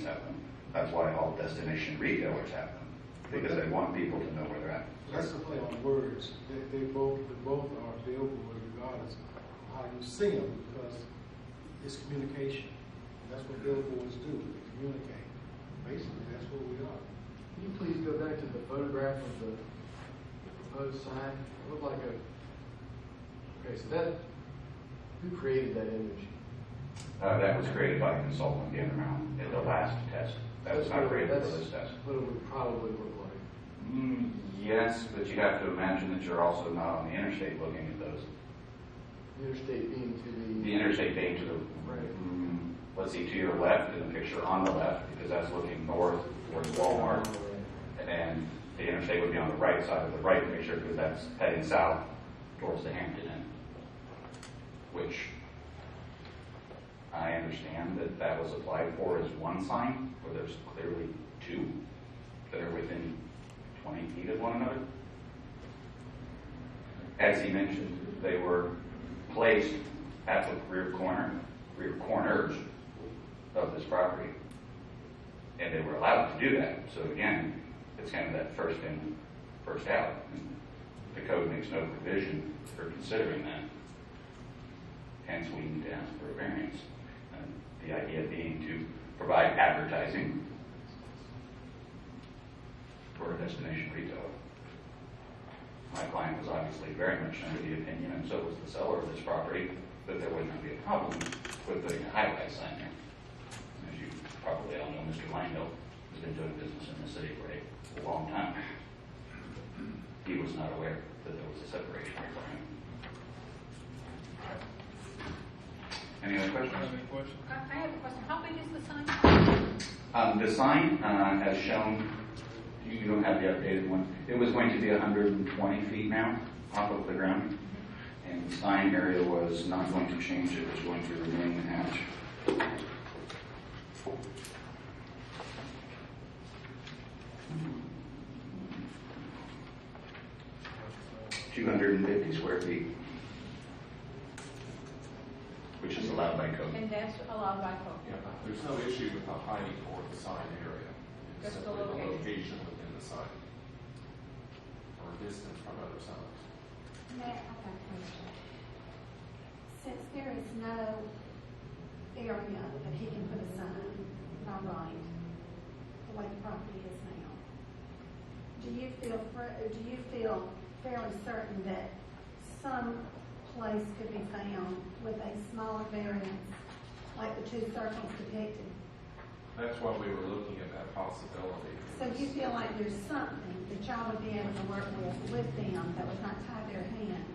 companies have them. That's why all destination retailers have them, because they want people to know where they're at. That's the play on words. They both are billboards regardless of how you see them, because it's communication. And that's what billboards do. They communicate. Basically, that's what we are. Can you please go back to the photograph of the proposed sign? It looked like a... Okay, so that... Who created that image? That was created by a consultant the other round at the last test. That was not created for this test. What it would probably look like. Yes, but you have to imagine that you're also not on the interstate looking at those. The interstate being to the... The interstate being to the... Right. Let's see, to your left in the picture on the left, because that's looking north towards Walmart. And the interstate would be on the right side of the right picture, because that's heading south towards the Hampton Inn. Which I understand that was applied for as one sign, where there's clearly two that are within 20 feet of one another. As he mentioned, they were placed at the rear corners of this property. And they were allowed to do that. So again, it's kind of that first in, first out. And the code makes no provision for considering that. Hence, we need to ask for a variance. The idea being to provide advertising for a destination retailer. My client was obviously very much under the opinion, and so was the seller of this property, that there would not be a problem with putting a highlight sign there. As you probably all know, Mr. Langdale has been doing business in the city for a long time. He was not aware that there was a separation requirement. Any other questions? I have a question. How big is the sign? The sign, as shown, you don't have the updated one. It was going to be 120 feet now off of the ground. And the sign area was not going to change. It was going to remain at 250 square feet, which is allowed by code. And that's allowed by code. Yeah, there's no issue with the height or the sign area. It's Just simply the the location. location within the sign or distance from other signs. Matt, I've got a question. Since there is no area that he can put a sign by right, the way the property is now, do you feel fairly certain that some place could be found with a smaller variance, like the two circles depicted? That's why we were looking at that possibility. So you feel like there's something that y'all would be able to work with them that would not tie their hands,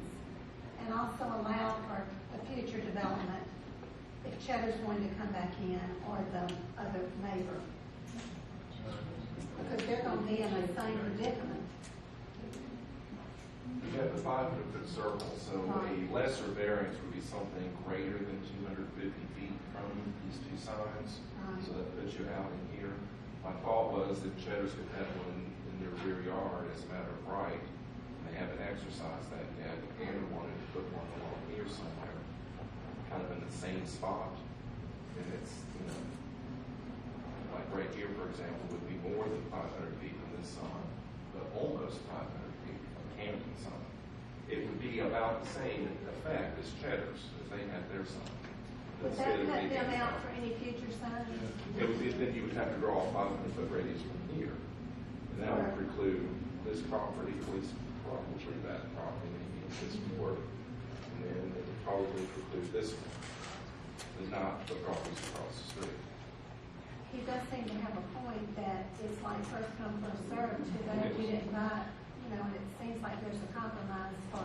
and also allow for a future development if Cheddar's going to come back in or the other neighbor? Because they're going to be in the same predicament. We have the 500-foot circle, so a lesser variance would be something greater than 250 feet from these two signs. So that puts you out in here. My thought was that Cheddar's could have one in their rear yard as a matter of right, and they haven't exercised that yet. And wanted to put one along here somewhere, kind of in the same spot. And it's, like right here, for example, would be more than 500 feet from this sign, but almost 500 feet from the Camden sign. It would be about the same effect as Cheddar's, as they had their sign. Would that cut them out for any future signs? It would be, then you would have to draw a 500-foot radius from here. And that would preclude this property, at least probably that property, maybe this more. And then it would probably preclude this one, but not the properties across the street. He does seem to have a point that it's like first come, first served. Too bad we didn't buy, and it seems like there's a compromise for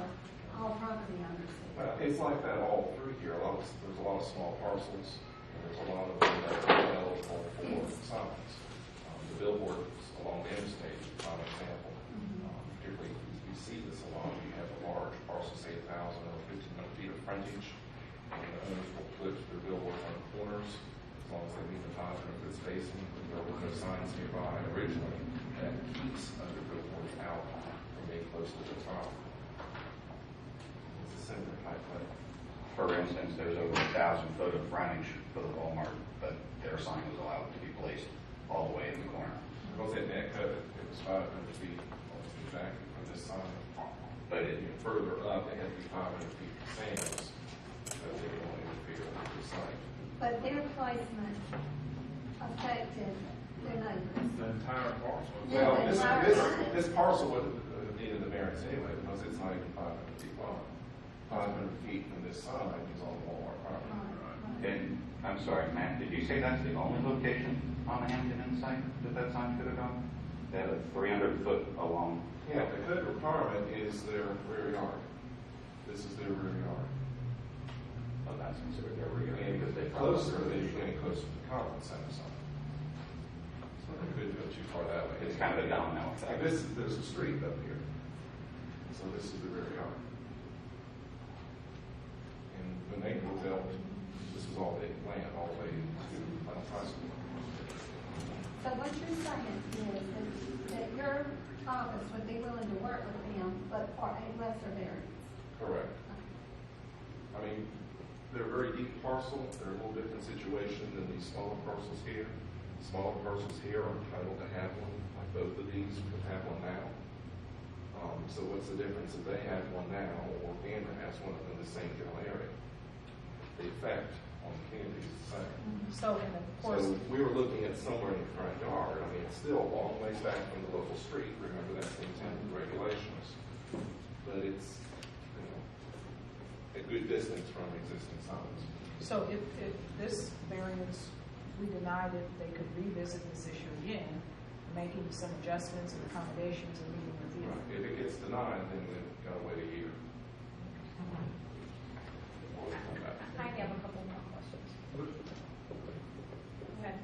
all property owners. It's like that all through here. There's a lot of small parcels, and there's a lot of them that are eligible for signs. The billboards along the interstate is a prime example. Particularly, you see this a lot. You have a large parcel, say 1,000 or 1,500 feet of frontage, and the owners will put their billboards on the corners as long as they meet the 500-foot spacing. There were no signs nearby originally that keeps other billboards out from being close to the top. Similar type of. For instance, there's over 1,000 foot of frontage for the Walmart, but their sign was allowed to be placed 500 feet almost exactly from this sign. But it, Further up, they had to be 500 feet from Sam's, so they don't interfere with the site. But their placement affected their neighbors. The entire parcel. Yeah, Well, the entire site. this parcel would have needed the variance anyway, because it's not even 500 feet long. 500 feet from this sign is on the Walmart property. and, I'm sorry, Matt, did you say that's the only location on the Hampton Inn site that sign could have gone? They have a 300-foot along. Yeah, the code requirement is their rear yard. This is their rear yard. Oh, that's considered their rear, And because they closer, they're getting closer to the conference center sign. So they couldn't go too far that way. It's kind of a domino Like effect. there's a street up here. So this is the rear yard. And when they were built, this was all vacant land, all the way to Mount High School. So what you're saying is that your office would be willing to work with them, but for a lesser variance? Correct. I mean, they're a very deep parcel. They're a little different situation than these smaller parcels here. Smaller parcels here are entitled to have one, like both of these could have one now. So what's the difference if they have one now or Gander has one in the same general area? The effect on the community is the same. So in the course, So we were looking at somewhere in the front yard. I mean, it's still a long ways back from the local street. Remember, that's the intent of the regulations. But it's, you know, a good distance from existing signs. so if this variance, we denied it, they could revisit this issue again, making some adjustments and accommodations and meeting with you. Right. If it gets denied, then they've got to wait a year. Before they come back. I have a couple more questions. Okay.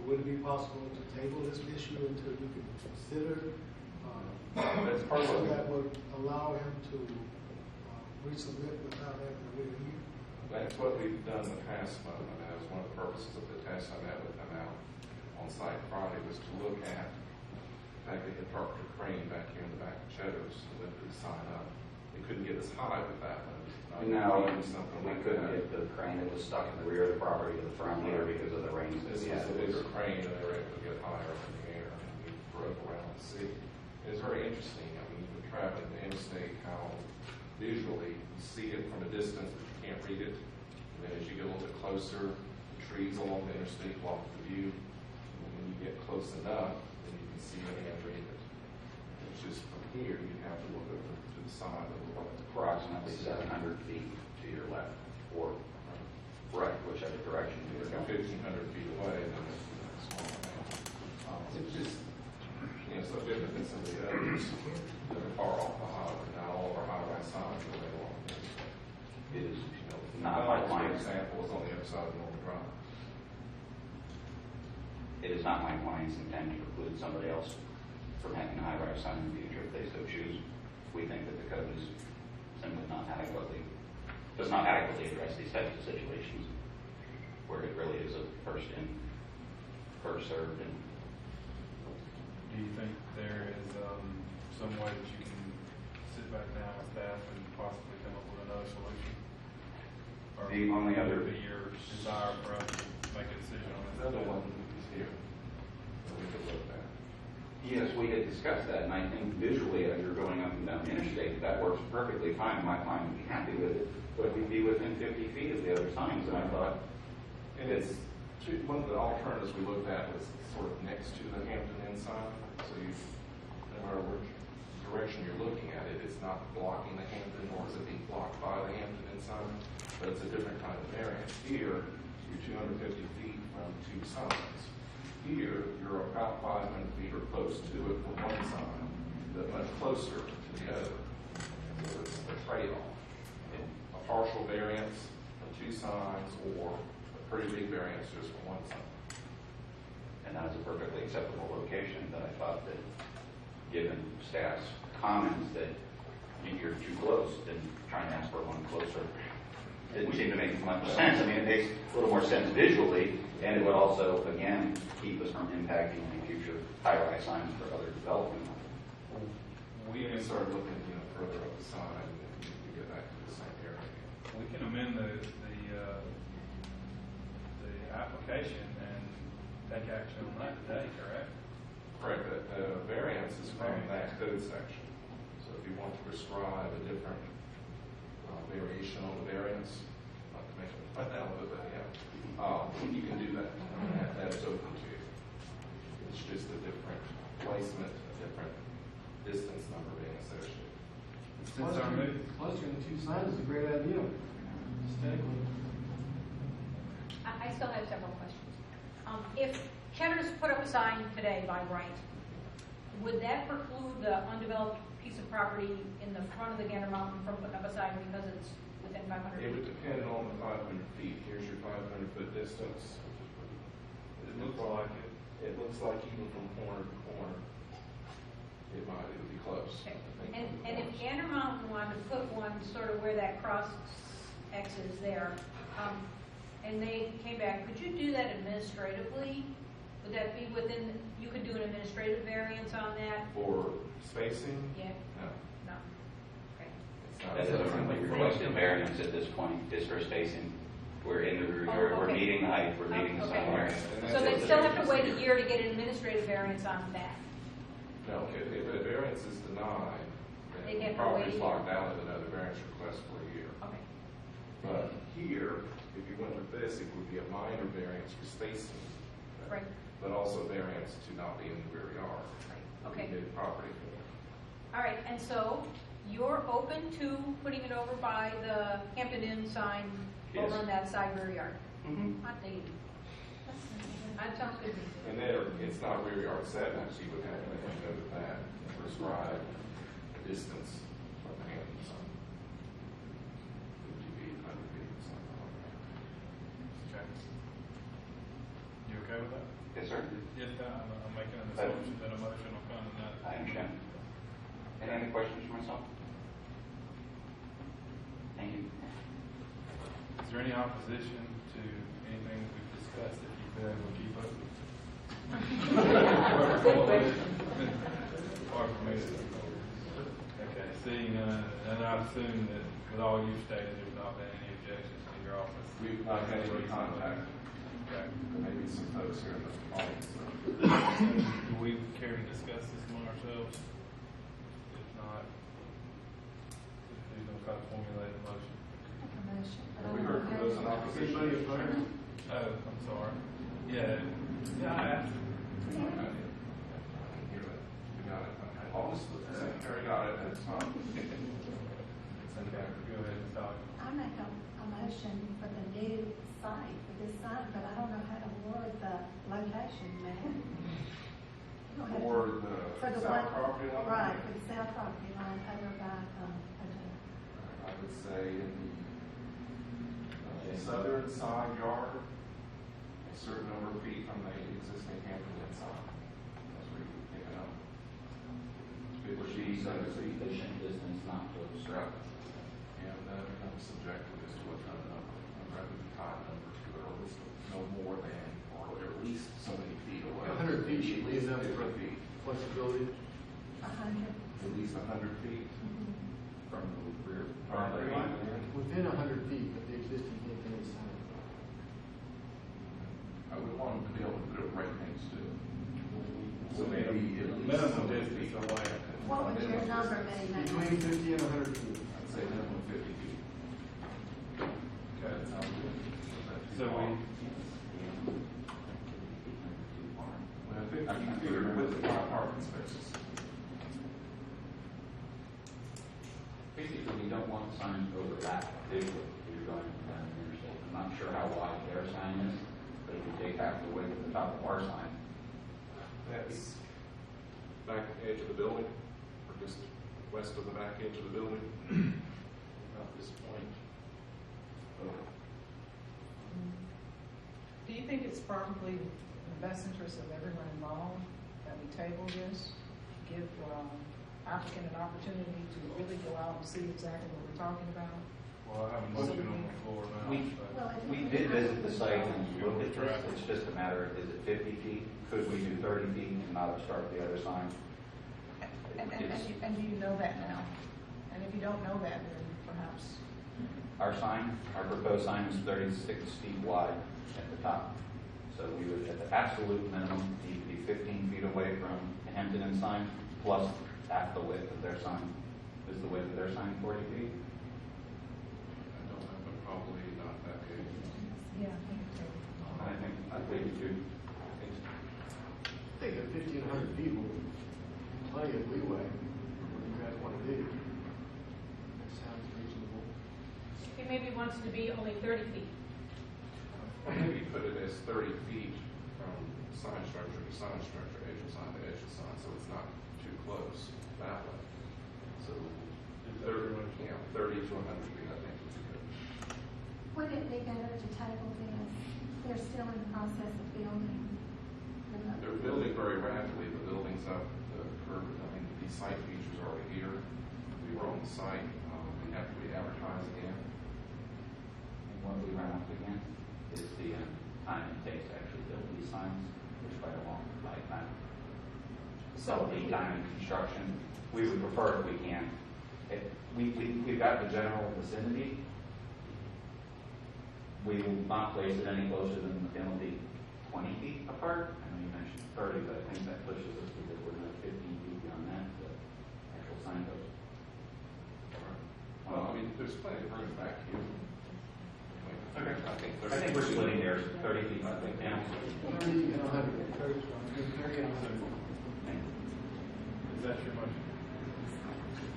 Would it be possible to table this issue until you can consider That's part of what that would allow him to resubmit without having to wait a year? That's what we've done in the past month, and that was one of the purposes of the test I met with them out on site Friday, was to look at, in fact, they had parked a crane back here in the back of Cheddar's to lift the sign up. They couldn't get as high with that one. No, Something we like couldn't that. get the crane, it was stuck in the rear of the property to the front here because of the rains that This we was had. a bigger crane, and they were able to get higher up in the air, and we drove around the city. It was very interesting. I mean, you're traveling the interstate, how visually you see it from a distance, but you can't read it. And then as you get a little bit closer, the trees along the interstate block the view. And when you get close enough, then you can see it and read it. It's just from here, you have to look over to the side of the road. Approximately 700 feet to your left, or right, whichever direction you were You're going. 1,500 feet away, and then it's small. It's just, you know, so different than some of the others that are far off the highway. Now all of our highway signs are way along the interstate. It is You know, not my for client's, example, is on the other side of Norman Drive. it is not my client's intent to preclude somebody else from having a high-rise sign in the future if they so choose. We think that the code is simply does not adequately address these types of situations where it really is a first in, first served, and Do you think there is some way that you can sit back down with staff and possibly come up with another solution? Or The only would other- it be your desire for us to make a decision on this? Another one is here that we could look at. yes, we had discussed that, and I think visually as you're going up and down the interstate, that works perfectly fine. My client would be happy with it, but we'd be within 50 feet of the other signs, and I thought, And it's, one of the alternatives we looked at was sort of next to the Hampton Inn sign. So you, no matter which direction you're looking at it, it's not blocking the Hampton, nor is it being blocked by the Hampton Inn sign, but it's a different kind of variance. Here, you're 250 feet from two signs. Here, you're about 500 feet or close to it from one sign, but much closer to the other. So it's a trade-off. A partial variance from two signs, or a pretty big variance just from one sign. and that is a perfectly acceptable location, but I thought that, given staff's comments that you're too close, then trying to ask for one closer didn't seem to make much sense. I mean, it makes a little more sense visually, and it would also, again, keep us from impacting any future high-rise signs for other development. We can start looking, you know, further up the sign and we get back to the same area. We can amend the application and take action on that today, correct? Correct, that variances from that code section. So if you want to prescribe a different variation on the variance, not to make a fun out of it, but yeah, you can do that. That is open to you. It's just a different placement, a different distance number being associated. Clustering the two signs is a great idea, aesthetically. I still have several questions. If Cheddar's put up a sign today by right, would that preclude the undeveloped piece of property in the front of the Gander Mountain from putting up a sign because it's within 500 It would feet? depend on the 500 feet. Here's your 500-foot distance. It looks like it. It looks like even from corner to corner, it would be close. Okay. I think And if Gander Mountain wanted to put one sort of where that cross X is there, and they came back, could you do that administratively? Would that be within, you could do an administrative variance on that? For spacing? Yeah, No. no. Okay. It's not. That doesn't really request a variance at this point, just for spacing. We're in the rear yard, we're okay. meeting height, we're meeting the Okay. somewhere. So they still have to wait a year to get an administrative variance on that? No, if a variance is denied, They then get the to wait a property's year. locked out of another variance request for a year. Okay. But here, if you went with this, it would be a minor variance for spacing. Right. But also variance to not be in the rear yard. Okay. The property. All right, and so you're open to putting it over by the Hampton Inn sign Yes. over on that side rear yard? Mhm. Hot diggity. That sounds good to me. And then it's not rear yard setbacks, you would have to go with that and prescribe a distance from the Hampton sign. 50 feet, 100 feet, something like that. Okay. You okay with that? Yes, sir. Yes, I'm making an assumption that a motion will come in that. I understand. Any other questions for myself? Thank you. Is there any opposition to anything that we've discussed that you've been able to keep up with? Hard for me to. Okay, seeing none, and I assume that with all you've stated, there's not been any objections to your office. We've not had any contact. Okay. There may be some folks here in the audience. Do we care to discuss this among ourselves? If not, who's going to try to formulate a motion? Have we heard from those in opposition? Anybody opposed? Oh, I'm sorry. Yeah, I asked. I didn't hear that. We got it. Okay. All this, the secretary got it, that's fine. Okay, go ahead, Ms. Dawes. I make a motion for the new site, for this sign, but I don't know how to word the location, man. I don't know how to- For For the the south one- property line? Right, for the south property line over by, I would say in the southern side yard, a certain number of feet from the existing Hampton Inn sign. That's where you would pick it up. It would be Sufficient distance not to obstruct. and that becomes subjective as to what kind of number. I'd rather be tied number to it, or at least no more than, or at least so many feet away. 100 feet should leave enough 50 for feet. flexibility. 100. At least 100 feet From the rear property line. Within 100 feet of the existing Hampton Inn sign. I would want them to be able to put it right next to it. So maybe at least Minimum 50 distance feet away. What would your number be, man? Between 50 and 100 feet. I'd say minimum 50 feet. Okay. That sounds good. So Well, I think you figure with the 5 parking spaces. Basically, we don't want signs to overlap visually if you're going down the interstate. I'm not sure how wide their sign is, but if you take half the width of the top of our sign, That's back edge of the building, or just west of the back edge of the building. At this point. Do you think it's probably in the best interest of everyone involved that we table this, give applicant an opportunity to really go out and see exactly what we're talking about? Well, I have a motion on the floor now. we did visit the site and look at this. It's just a matter of, is it 50 feet? Could we do 30 feet and not obstruct the other sign? And do you know that now? And if you don't know that, then perhaps. Our sign, our proposed sign is 36 feet wide at the top. So we would, at the absolute minimum, need to be 15 feet away from the Hampton Inn sign, plus half the width of their sign. Is the width of their sign 40 feet? I don't know, but probably not that big. Yeah, I think it's I think you could. I think at 1,500 feet will plenty of leeway for what you guys want to do. That sounds reasonable. He maybe wants to be only 30 feet. Or maybe put it as 30 feet from sign structure to sign structure, edge of sign to edge of sign, so it's not too close that way. So, 30 to 100 feet, I think would be good. Would it be better to table this? They're still in the process of building. They're building very rapidly. The building's up, the curb, I think these site features are already here. We were on the site, we have to re-advertise again. And what we run up against is the time it takes to actually build these signs, which is quite a long lifetime. So the time in construction, we would prefer if we can. If we've got the general vicinity. We will not place it any closer than the penalty 20 feet apart. I know you mentioned 30, but I think that pushes us because we're not 15 feet beyond that, the actual sign goes. Well, I mean, there's plenty of room back here. Okay. I think we're splitting hairs, 30 feet, I think, now. 30 and 100. 30 and 100. Is that your motion?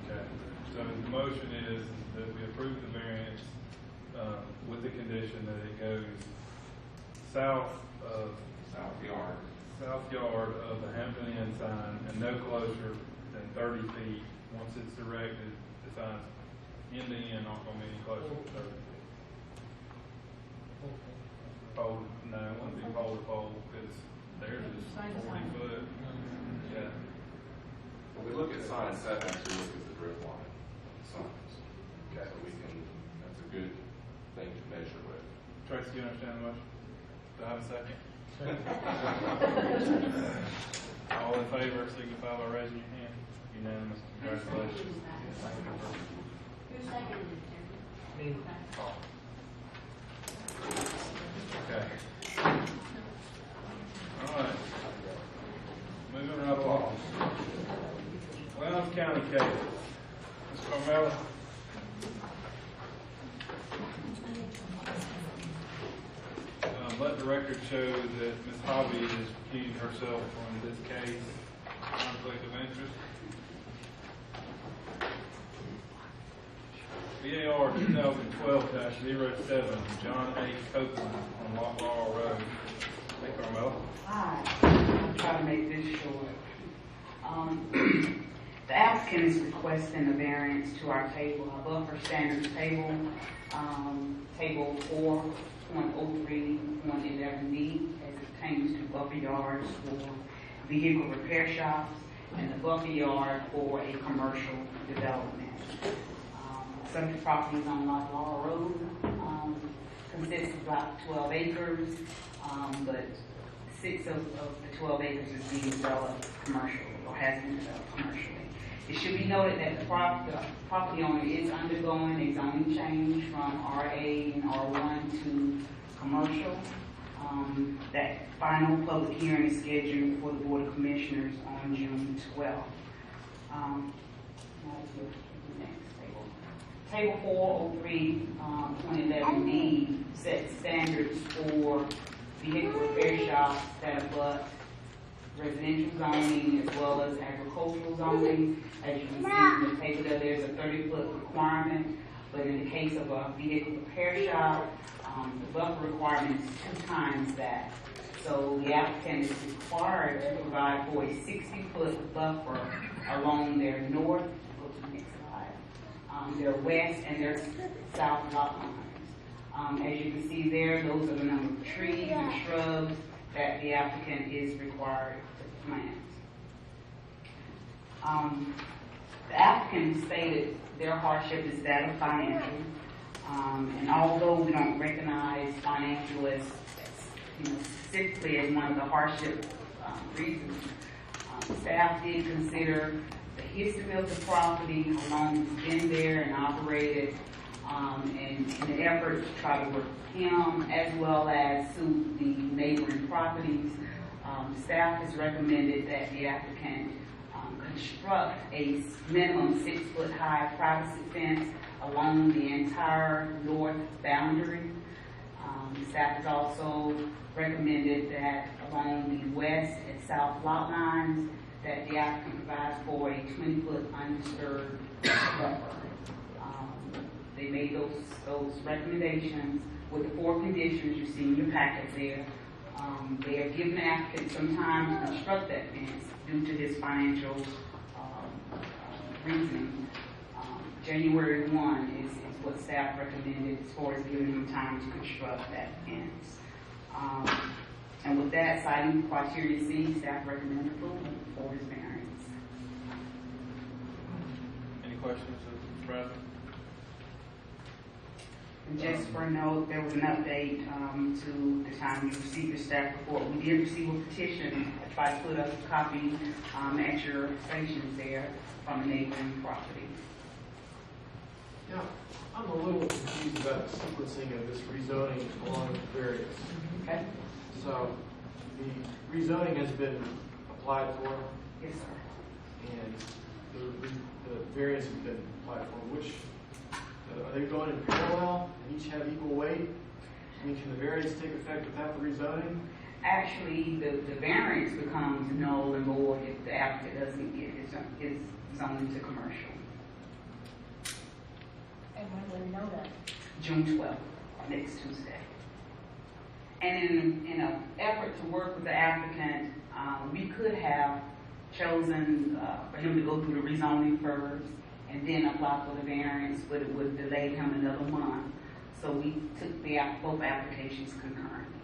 Okay. So the motion is that we approve the variance with the condition that it goes south yard of the Hampton Inn sign and no closer than 30 feet. Once it's erected, the sign's end to end, not going to be any closer than 30 feet. Pole, no, it wouldn't be pole to pole because theirs is 40 foot. Yeah. When we look at sign setbacks, we look at the drip line signs. Okay. So we can, that's a good thing to measure with. Tracy, do you understand the motion? Do I have a second? All in favor, signify by raising your hand. Unanimous. Congratulations. Who's seconded it? Okay. All right. Moving right along. Lowndes County case. Mr. Carmella. Let the record show that Ms. Hobby is recusing herself from this case. Conflict of interest. VAR 2012-07, John A. Copeland on Locklaw Road. Hey, Carmella. Hi, I'll try to make this short. The applicant is requesting a variance to our table, our buffer standards table, table 4.03.11D, as it pertains to buffer yards for vehicle repair shops and the buffer yard for a commercial development. Subject properties on Locklaw Road consists of about 12 acres, but 6 of the 12 acres is being developed commercially or has been developed commercially. It should be noted that the property owner is undergoing a zoning change from RA and R1 to commercial. That final public hearing is scheduled for the Board of Commissioners on June 12th. Table 403.2011D sets standards for vehicle repair shops that abut residential zoning as well as agricultural zoning. As you can see in the table there's a 30-foot requirement, but in the case of a vehicle repair shop, the buffer requirement is 2 times that. So the applicant is required to provide for a 60-foot buffer along their north, go to the next slide, their west and their south lot lines. As you can see there, those are the number of trees and shrubs that the applicant is required to plant. The applicant stated their hardship is that of financial, and although we don't recognize financial as specifically as one of the hardship reasons, staff did consider the history of the property, how long it's been there and operated, and in an effort to try to work with him as well as suit the neighboring properties. Staff has recommended that the applicant construct a minimum 6-foot-high privacy fence along the entire north boundary. Staff has also recommended that along the west and south lot lines, that the applicant provides for a 20-foot undisturbed buffer. They made those recommendations with the 4 conditions you see in your packet there. They have given the applicant some time to construct that fence due to his financial reasoning. January 1 is what staff recommended as far as giving him time to construct that fence. And with that, citing criteria C, staff recommend approval for his variance. Any questions of Mr. President? And just for a note, there was an update to the time you received your staff report. We did receive a petition. I tried to put up a copy at your stations there from a neighboring property. Yeah, I'm a little confused about the sequencing of this rezoning along with the variance. Okay? So, the rezoning has been applied for, Yes, sir. and the variance has been applied for. Which, are they going in parallel and each have equal weight? I mean, can the variance take effect without the rezoning? Actually, the variance becomes null and void if the applicant doesn't get his zoning to commercial. And when will we know that? June 12th, next Tuesday. And in an effort to work with the applicant, we could have chosen for him to go through the rezoning first and then apply for the variance, but it would delay him another month. So we took both applications concurrently.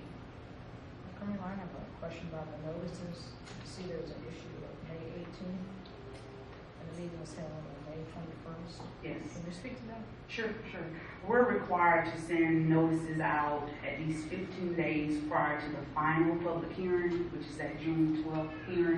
Colonel, I have a question about the notices. I see there's an issue of May 18th, and the meeting was held on May 21st. Yes. Can you speak to that? Sure. We're required to send notices out at least 15 days prior to the final public hearing, which is that June 12th hearing.